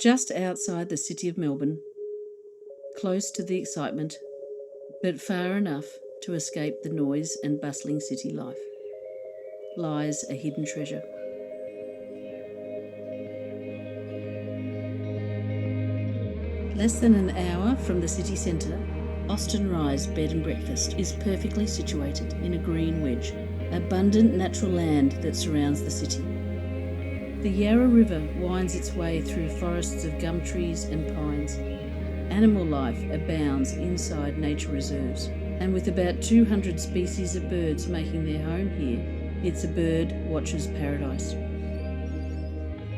Just outside the city of Melbourne, close to the excitement, but far enough to escape the noise and bustling city life, lies a hidden treasure. Less than an hour from the city centre, Austin Rise Bed and Breakfast is perfectly situated in a green wedge, abundant natural land that surrounds the city. The Yarra River winds its way through forests of gum trees and pines. Animal life abounds inside nature reserves, and with about 200 species of birds making their home here, it's a bird watcher's paradise.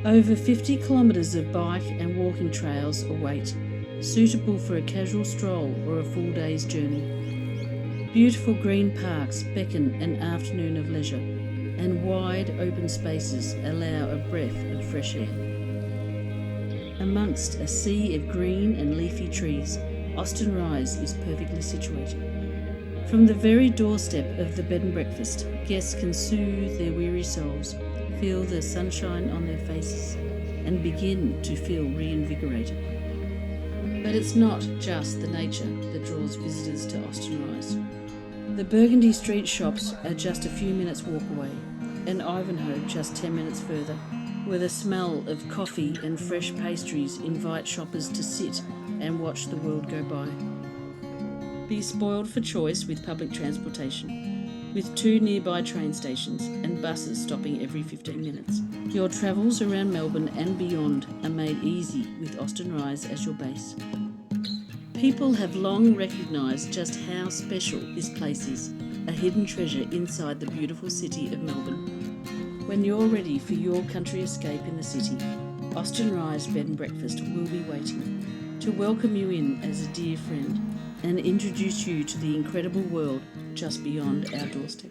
Over 50 kilometres of bike and walking trails await, suitable for a casual stroll or a full day's journey. Beautiful green parks beckon an afternoon of leisure, and wide open spaces allow a breath of fresh air. Amongst a sea of green and leafy trees, Austin Rise is perfectly situated. From the very doorstep of the bed and breakfast, guests can soothe their weary souls, feel the sunshine on their faces, and begin to feel reinvigorated. But it's not just the nature that draws visitors to Austin Rise. The Burgundy Street shops are just a few minutes walk away, and Ivanhoe just 10 minutes further, where the smell of coffee and fresh pastries invite shoppers to sit and watch the world go by. Be spoiled for choice with public transportation, with 2 nearby train stations and buses stopping every 15 minutes. Your travels around Melbourne and beyond are made easy with Austin Rise as your base. People have long recognised just how special this place is, a hidden treasure inside the beautiful city of Melbourne. When you're ready for your country escape in the city, Austin Rise Bed and Breakfast will be waiting to welcome you in as a dear friend and introduce you to the incredible world just beyond our doorstep.